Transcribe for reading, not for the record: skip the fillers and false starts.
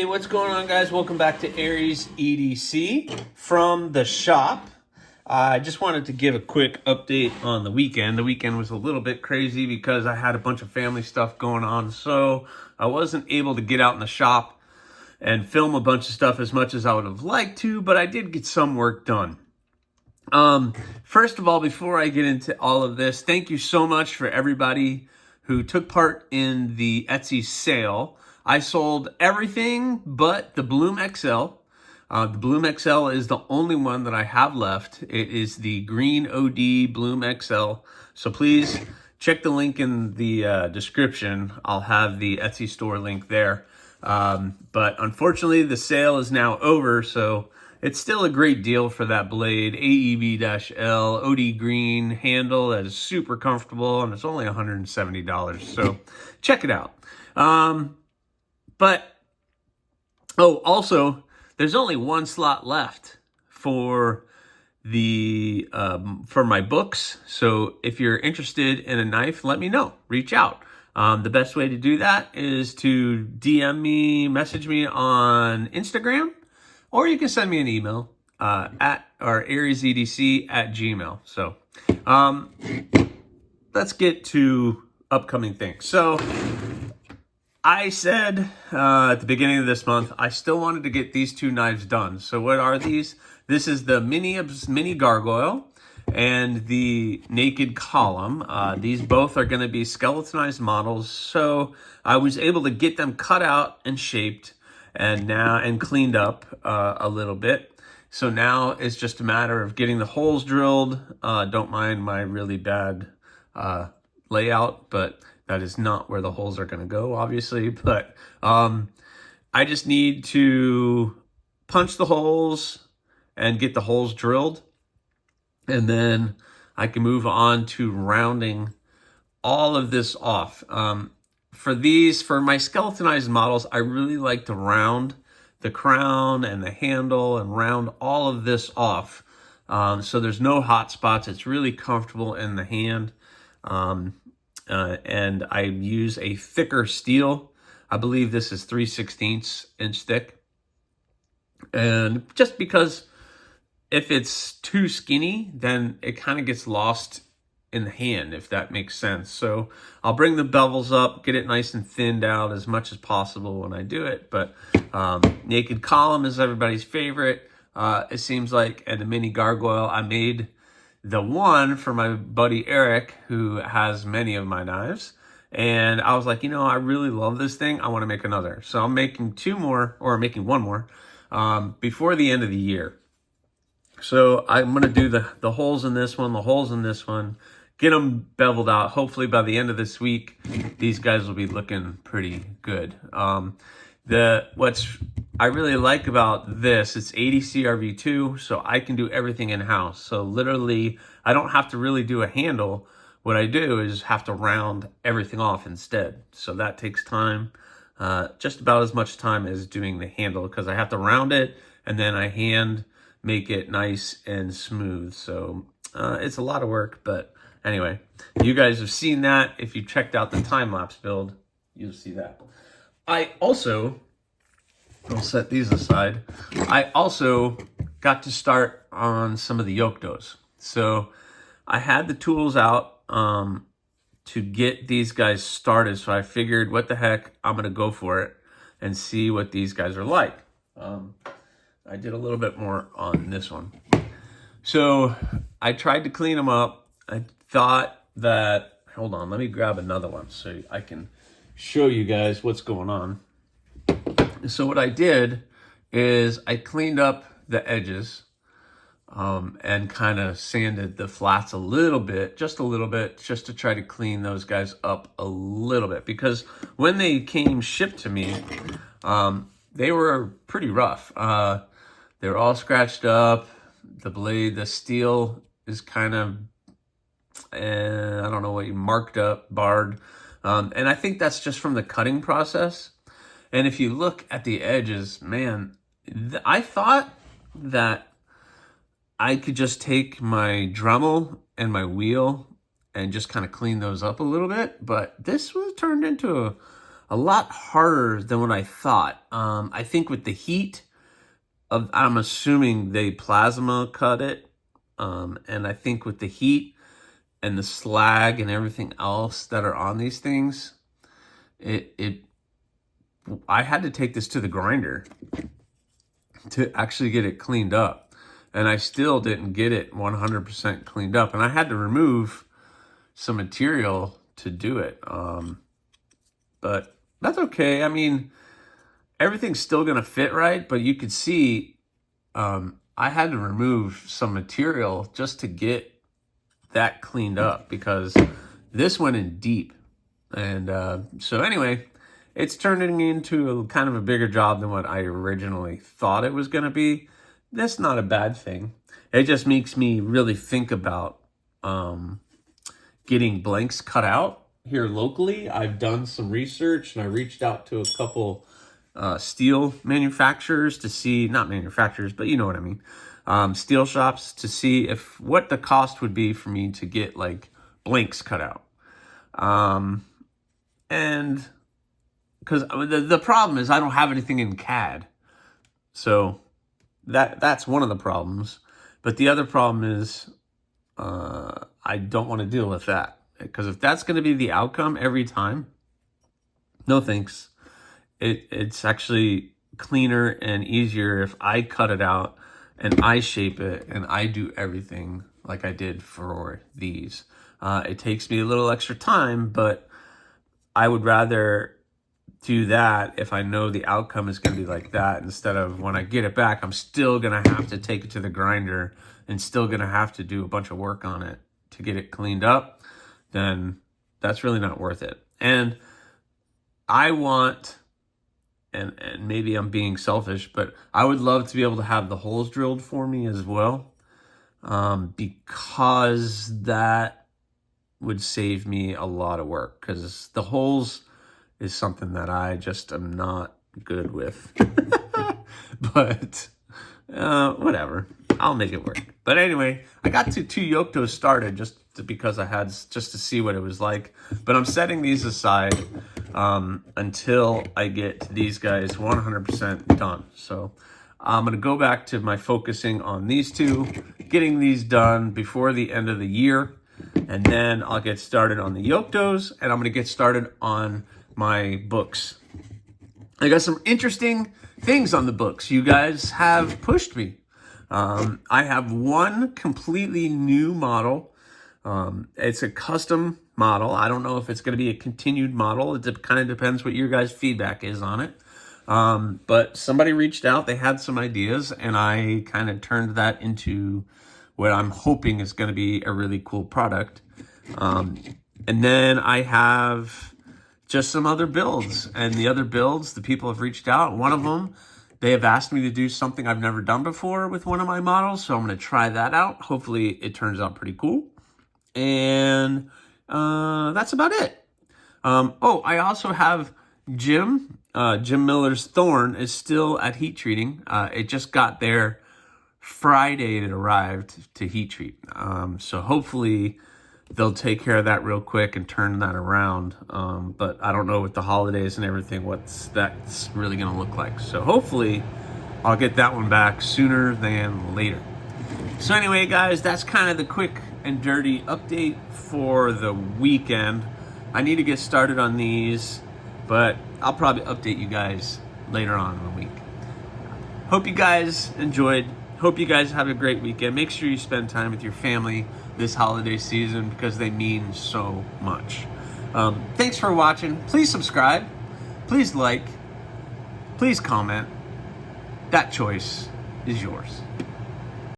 What's going on, guys? Welcome back to Aries EDC from the shop. I just wanted to give a quick update on the weekend. The weekend was a little bit crazy because I had a bunch of family stuff going on, so I wasn't able to get out in the shop and film a bunch of stuff as much as I would have liked to, but I did get some work done. First of all, before I get into all of this, thank you so much for everybody who took part in the Etsy sale. I sold everything but the Bloom XL. The Bloom XL is the only one that I have left. It is the green OD Bloom XL. So please check the link in the description. I'll have the Etsy store link there. But unfortunately, the sale is now over, so it's still a great deal for that blade. AEB-L, OD green handle that is super comfortable, and it's only $170. So check it out. Also, there's only one slot left for the for my books. So if you're interested in a knife, let me know. Reach out. The best way to do that is to DM me, message me on Instagram, or you can send me an email at ariesedc@gmail.com. So let's get to upcoming things. So I said at the beginning of this month, I still wanted to get these two knives done. So what are these? This is the mini gargoyle and the naked column. These both are going to be skeletonized models. So I was able to get them cut out and shaped and cleaned up a little bit. So now it's just a matter of getting the holes drilled. Don't mind my really bad layout, but that is not where the holes are going to go, obviously. But I just need to punch the holes and get the holes drilled. And then I can move on to rounding all of this off. For my skeletonized models, I really like to round the crown and the handle and round all of this off. So there's no hot spots. It's really comfortable in the hand. And I use a thicker steel. I believe this is 3/16 inch thick. And just because if it's too skinny, then it kind of gets lost in the hand, if that makes sense. So I'll bring the bevels up, get it nice and thinned out as much as possible when I do it. But naked column is everybody's favorite, it seems like. And the mini gargoyle, I made the one for my buddy Eric, who has many of my knives. And I was like, I really love this thing. I want to make another. So I'm making making one more before the end of the year. So I'm going to do the holes in this one, the holes in this one, get them beveled out. Hopefully by the end of this week, these guys will be looking pretty good. What's I really like about this, it's 80 CRV2, so I can do everything in-house. So literally, I don't have to really do a handle. What I do is have to round everything off instead. So that takes time, just about as much time as doing the handle, because I have to round it, and then I hand make it nice and smooth. So it's a lot of work, but anyway, you guys have seen that. If you checked out the time-lapse build, you'll see that. I'll set these aside. I also got to start on some of the yoke does. So I had the tools out to get these guys started. So I figured, what the heck, I'm going to go for it and see what these guys are like. I did a little bit more on this one. So I tried to clean them up. I thought that, hold on, let me grab another one so I can show you guys what's going on. So what I did is I cleaned up the edges and kind of sanded the flats a little bit, just to try to clean those guys up a little bit. Because when they came shipped to me, they were pretty rough. They were all scratched up. The blade, the steel is kind of, I don't know what you marked up, barred. And I think that's just from the cutting process. And if you look at the edges, man, I thought that I could just take my Dremel and my wheel and just kind of clean those up a little bit. But this was turned into a lot harder than what I thought. I think with the heat I'm assuming they plasma cut it. And I think with the heat and the slag and everything else that are on these things, I had to take this to the grinder to actually get it cleaned up. And I still didn't get it 100% cleaned up. And I had to remove some material to do it. But that's okay. I mean, everything's still going to fit right, but you could see I had to remove some material just to get that cleaned up because this went in deep. And so anyway, it's turning into kind of a bigger job than what I originally thought it was going to be. That's not a bad thing. It just makes me really think about getting blanks cut out here locally. I've done some research and I reached out to a couple steel manufacturers to see, not manufacturers, but you know what I mean, steel shops to see what the cost would be for me to get like blanks cut out. And because the problem is I don't have anything in CAD. So that's one of the problems. But the other problem is I don't want to deal with that. Because if that's going to be the outcome every time, no thanks. It's actually cleaner and easier if I cut it out and I shape it and I do everything like I did for these. It takes me a little extra time, but I would rather do that if I know the outcome is going to be like that, instead of when I get it back, I'm still going to have to take it to the grinder and still going to have to do a bunch of work on it to get it cleaned up. Then that's really not worth it. And I want, and maybe I'm being selfish, but I would love to be able to have the holes drilled for me as well, because that would save me a lot of work, because the holes is something that I just am not good with. But whatever, I'll make it work. But anyway, I got two Yoctos started just because I had to see what it was like. But I'm setting these aside until I get these guys 100% done. So I'm going to go back to my focusing on these two, getting these done before the end of the year. And then I'll get started on the Yoctos, and I'm going to get started on my books. I got some interesting things on the books. You guys have pushed me. I have one completely new model. It's a custom model. I don't know if it's going to be a continued model. It kind of depends what your guys' feedback is on it. But somebody reached out. They had some ideas, and I kind of turned that into what I'm hoping is going to be a really cool product. And then I have just some other builds. And the other builds, the people have reached out. One of them, they have asked me to do something I've never done before with one of my models. So I'm going to try that out. Hopefully it turns out pretty cool. And that's about it. Oh, I also have Jim. Jim Miller's Thorn is still at heat treating. It just got there Friday. It arrived to heat treat. So hopefully they'll take care of that real quick and turn that around. But I don't know with the holidays and everything that's really going to look like. So hopefully I'll get that one back sooner than later. So anyway, guys, that's kind of the quick and dirty update for the weekend. I need to get started on these, but I'll probably update you guys later on in the week. Hope you guys enjoyed. Hope you guys have a great weekend. Make sure you spend time with your family this holiday season because they mean so much. Thanks for watching. Please subscribe. Please like. Please comment. That choice is yours.